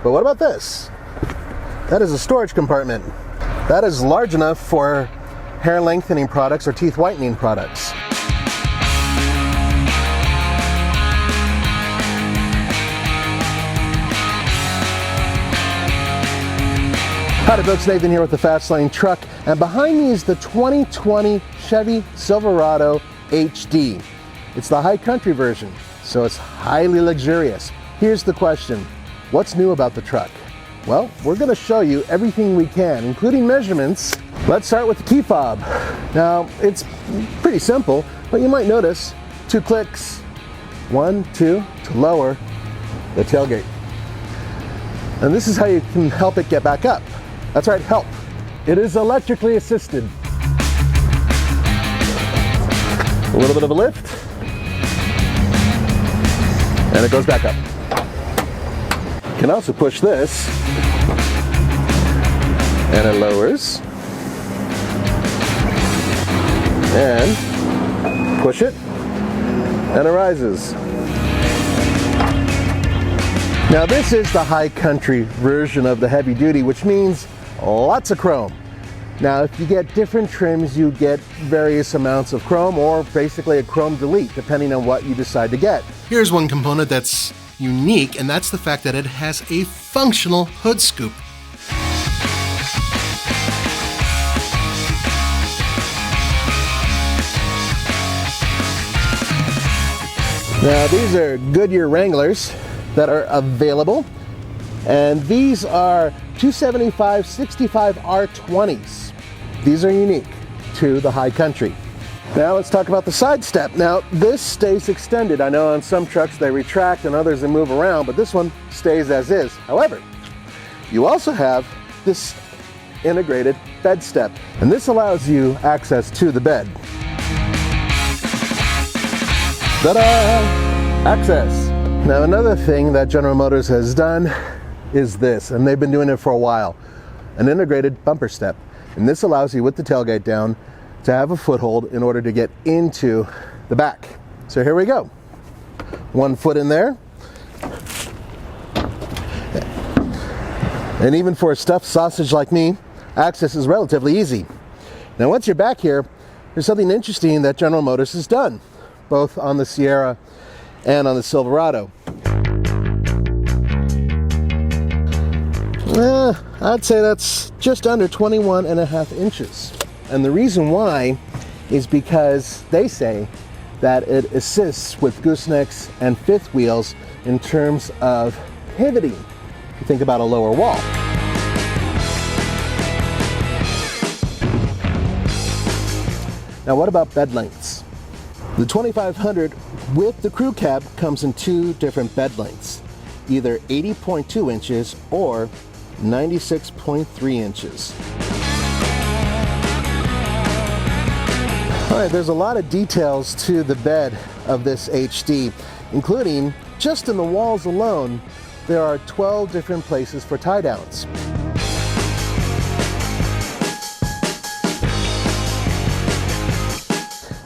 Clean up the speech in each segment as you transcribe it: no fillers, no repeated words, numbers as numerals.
But what about this? That is a storage compartment. That is large enough for hair lengthening products or teeth whitening products. Howdy folks, Nathan here with the Fast Lane truck, and behind me is the 2020 Chevy Silverado HD. It's the high country version, so it's highly luxurious. Here's the question, what's new about the truck? Well, we're going to show you everything we can, including measurements. Let's start with the key fob. Now, it's pretty simple, but you might notice 2 clicks, 1, 2, to lower the tailgate. And this is how you can help it get back up. That's right, help. It is electrically assisted. A little bit of a lift, and it goes back up. You can also push this, and it lowers. And push it, and it rises. Now this is the high country version of the heavy duty, which means lots of chrome. Now if you get different trims, you get various amounts of chrome, or basically a chrome delete, depending on what you decide to get. Here's one component that's unique, and that's the fact that it has a functional hood scoop. Now these are Goodyear Wranglers that are available, and these are 275/65 R20s. These are unique to the high country. Now let's talk about the side step. Now this stays extended. I know on some trucks they retract and others they move around, but this one stays as is. However, you also have this integrated bed step, and this allows you access to the bed. Ta-da! Access. Now another thing that General Motors has done is this, and they've been doing it for a while, an integrated bumper step. And this allows you, with the tailgate down, to have a foothold in order to get into the back. So here we go. 1 foot in there. And even for a stuffed sausage like me, access is relatively easy. Now once you're back here, there's something interesting that General Motors has done, both on the Sierra and on the Silverado. I'd say that's just under 21.5 inches. And the reason why is because they say that it assists with goosenecks and fifth wheels in terms of pivoting. If you think about a lower wall. Now what about bed lengths? The 2500 with the crew cab comes in 2 different bed lengths, either 80.2 inches or 96.3 inches. All right, there's a lot of details to the bed of this HD, including just in the walls alone, there are 12 different places for tie downs.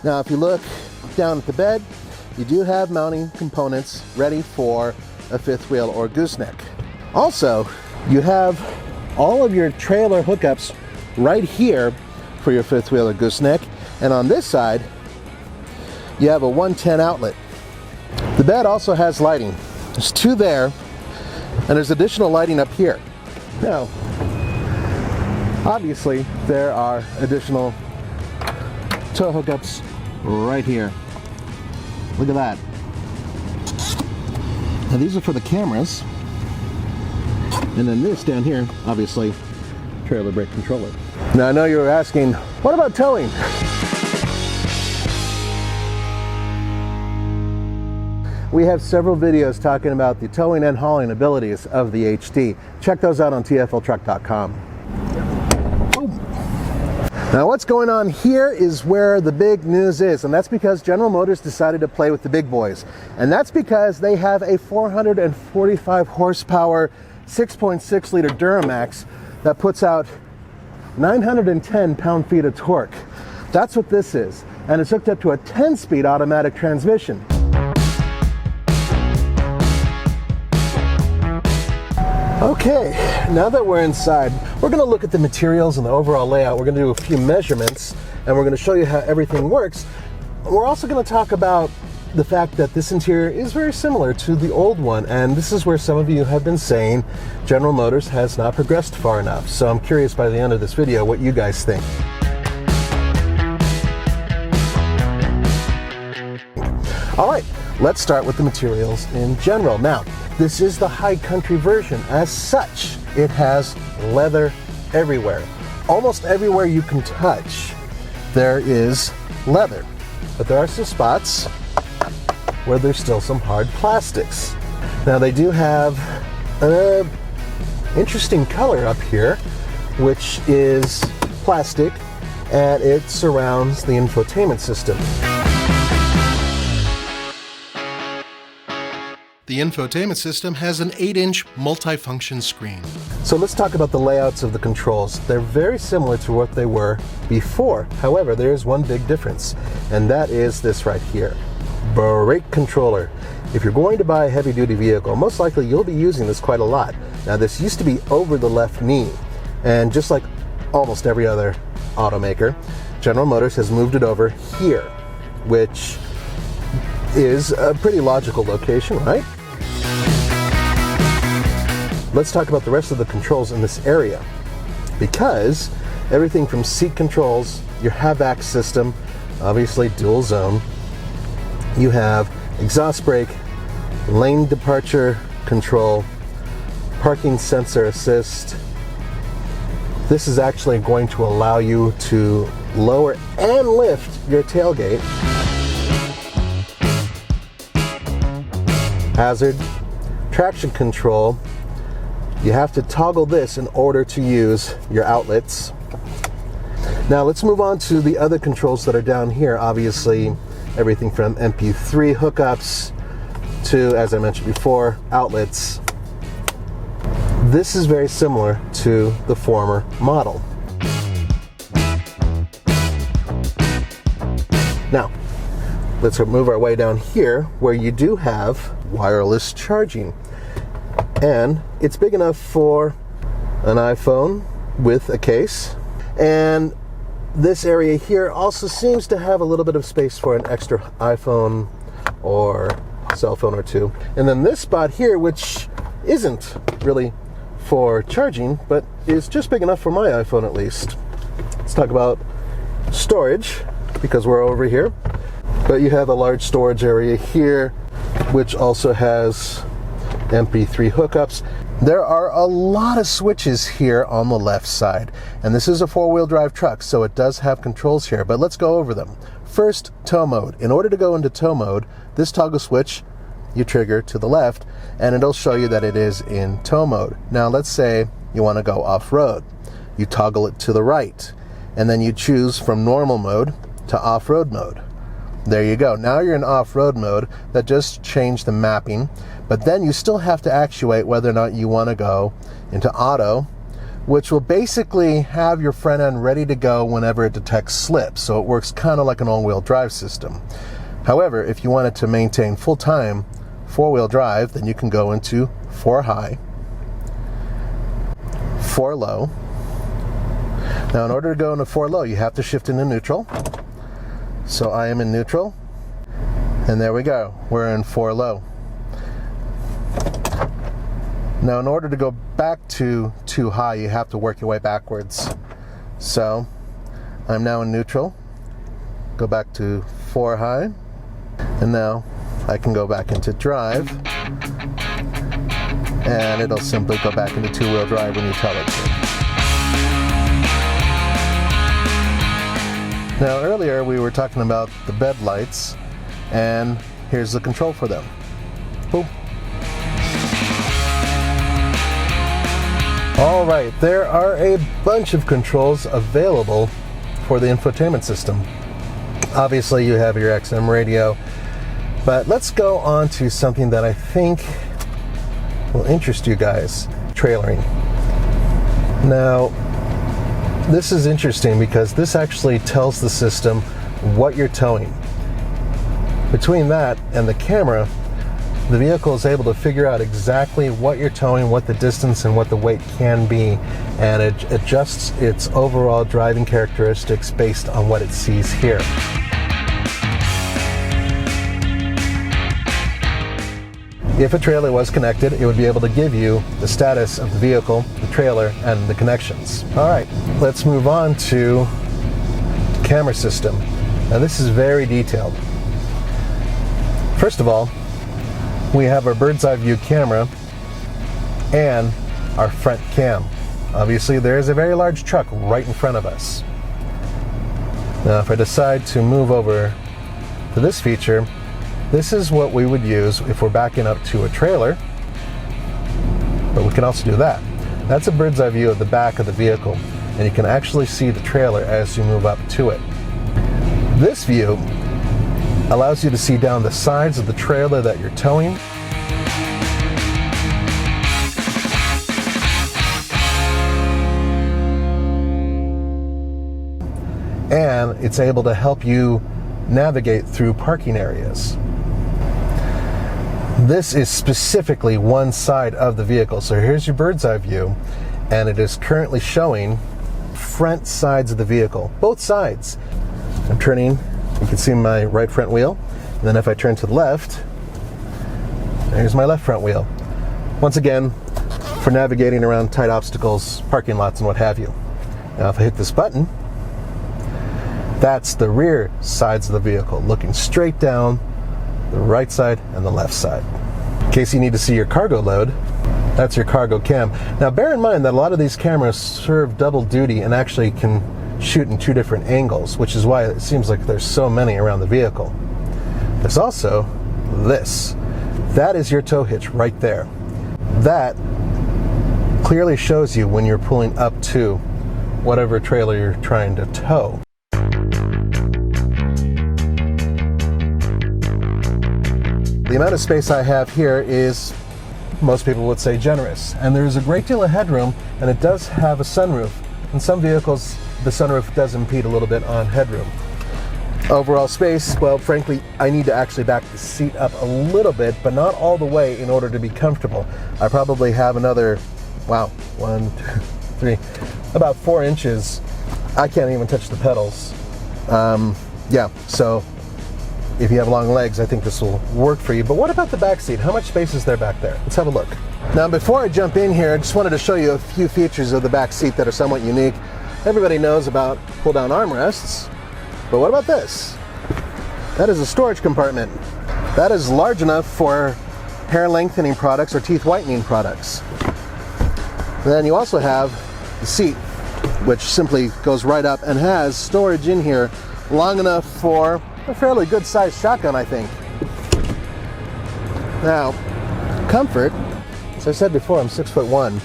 Now, if you look down at the bed, you do have mounting components ready for a fifth wheel or gooseneck. Also, you have all of your trailer hookups right here for your fifth wheel or gooseneck, and on this side, you have a 110 outlet. The bed also has lighting. There's 2 there, and there's additional lighting up here. Now, obviously, there are additional tow hookups right here. Look at that. Now these are for the cameras. And then this down here, obviously, trailer brake controller. Now I know you were asking, what about towing? We have several videos talking about the towing and hauling abilities of the HD. Check those out on TFLtruck.com. Now what's going on here is where the big news is, and that's because General Motors decided to play with the big boys. And that's because they have a 445 horsepower 6.6 liter Duramax that puts out 910 pound-feet of torque. That's what this is, and it's hooked up to a 10-speed automatic transmission. Okay, now that we're inside, we're going to look at the materials and the overall layout. We're going to do a few measurements, and we're going to show you how everything works. We're also going to talk about the fact that this interior is very similar to the old one, and this is where some of you have been saying General Motors has not progressed far enough. So I'm curious by the end of this video what you guys think. All right, let's start with the materials in general. Now, this is the high country version. As such, it has leather everywhere. Almost everywhere you can touch, there is leather. But there are some spots where there's still some hard plastics. Now, they do have an interesting color up here, which is plastic, and it surrounds the infotainment system. The infotainment system has an 8-inch multifunction screen. So let's talk about the layouts of the controls. They're very similar to what they were before. However, there is one big difference, and that is this right here. Brake controller. If you're going to buy a heavy-duty vehicle, most likely you'll be using this quite a lot. Now, this used to be over the left knee, and just like almost every other automaker, General Motors has moved it over here, which is a pretty logical location, right? Let's talk about the rest of the controls in this area, because everything from seat controls, your HVAC system, obviously dual zone, you have exhaust brake, lane departure control, parking sensor assist. This is actually going to allow you to lower and lift your tailgate. Hazard, traction control. You have to toggle this in order to use your outlets. Now let's move on to the other controls that are down here. Obviously, everything from MP3 hookups to, as I mentioned before, outlets. This is very similar to the former model. Now, let's move our way down here where you do have wireless charging. And it's big enough for an iPhone with a case. And this area here also seems to have a little bit of space for an extra iPhone or cell phone or two. And then this spot here, which isn't really for charging, but is just big enough for my iPhone at least. Let's talk about storage, because we're over here. But you have a large storage area here, which also has MP3 hookups. There are a lot of switches here on the left side, and this is a four-wheel drive truck, so it does have controls here, but let's go over them. First, tow mode. In order to go into tow mode, this toggle switch you trigger to the left, and it'll show you that it is in tow mode. Now let's say you want to go off-road. You toggle it to the right, and then you choose from normal mode to off-road mode. There you go. Now you're in off-road mode. That just changed the mapping, but then you still have to actuate whether or not you want to go into auto, which will basically have your front end ready to go whenever it detects slip. So it works kind of like an all-wheel drive system. However, if you wanted to maintain full-time four-wheel drive, then you can go into 4 high, 4 low. Now in order to go into 4 low, you have to shift into neutral. So I am in neutral, and there we go. We're in 4 low. Now in order to go back to 2 high, you have to work your way backwards. So I'm now in neutral, go back to 4 high, and now I can go back into drive, and it'll simply go back into 2-wheel drive when you tell it to. Now earlier we were talking about the bed lights, and here's the control for them. Boom. All right, there are a bunch of controls available for the infotainment system. Obviously you have your XM radio, but let's go on to something that I think will interest you guys, trailering. Now, this is interesting because this actually tells the system what you're towing. Between that and the camera, the vehicle is able to figure out exactly what you're towing, what the distance and what the weight can be, and it adjusts its overall driving characteristics based on what it sees here. If a trailer was connected, it would be able to give you the status of the vehicle, the trailer, and the connections. All right, let's move on to the camera system. Now this is very detailed. First of all, we have our bird's eye view camera and our front cam. Obviously, there is a very large truck right in front of us. Now, if I decide to move over to this feature, this is what we would use if we're backing up to a trailer, but we can also do that. That's a bird's eye view of the back of the vehicle, and you can actually see the trailer as you move up to it. This view allows you to see down the sides of the trailer that you're towing. And it's able to help you navigate through parking areas. This is specifically one side of the vehicle. So here's your bird's eye view, and it is currently showing front sides of the vehicle, both sides. I'm turning, you can see my right front wheel, and then if I turn to the left, there's my left front wheel. Once again, for navigating around tight obstacles, parking lots, and what have you. Now if I hit this button, that's the rear sides of the vehicle, looking straight down the right side and the left side. In case you need to see your cargo load, that's your cargo cam. Now bear in mind that a lot of these cameras serve double duty and actually can shoot in two different angles, which is why it seems like there's so many around the vehicle. There's also this. That is your tow hitch right there. That clearly shows you when you're pulling up to whatever trailer you're trying to tow. The amount of space I have here is, most people would say, generous. And there's a great deal of headroom, and it does have a sunroof. In some vehicles, the sunroof does impede a little bit on headroom. Overall space, well, frankly, I need to actually back the seat up a little bit, but not all the way in order to be comfortable. I probably have another, wow, 1, 2, 3, about 4 inches. I can't even touch the pedals. Yeah, so if you have long legs, I think this will work for you. But what about the back seat? How much space is there back there? Let's have a look. Now, before I jump in here, I just wanted to show you a few features of the back seat that are somewhat unique. Everybody knows about pull-down armrests, but what about this? That is a storage compartment. That is large enough for hair lengthening products or teeth whitening products. Then you also have the seat, which simply goes right up and has storage in here long enough for a fairly good sized shotgun, I think. Now, comfort, as I said before, I'm 6'1",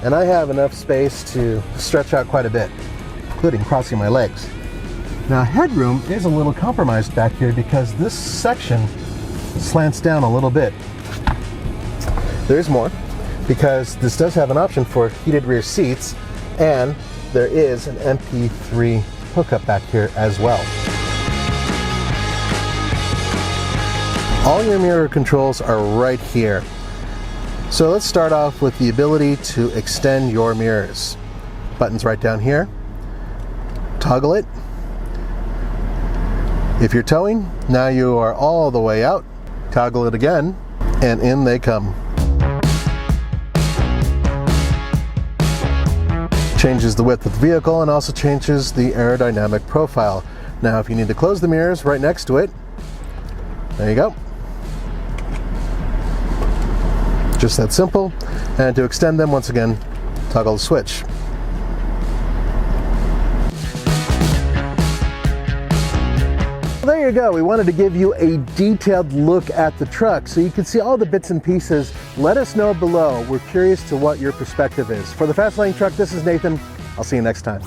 and I have enough space to stretch out quite a bit, including crossing my legs. Now, headroom is a little compromised back here because this section slants down a little bit. There's more, because this does have an option for heated rear seats, and there is an MP3 hookup back here as well. All your mirror controls are right here. So let's start off with the ability to extend your mirrors. Button's right down here. Toggle it. If you're towing, now you are all the way out. Toggle it again, and in they come. Changes the width of the vehicle and also changes the aerodynamic profile. Now, if you need to close the mirrors, right next to it, there you go. Just that simple. And to extend them, once again, toggle the switch. Well, there you go. We wanted to give you a detailed look at the truck so you can see all the bits and pieces. Let us know below. We're curious to what your perspective is. For the Fast Lane Truck, this is Nathan. I'll see you next time.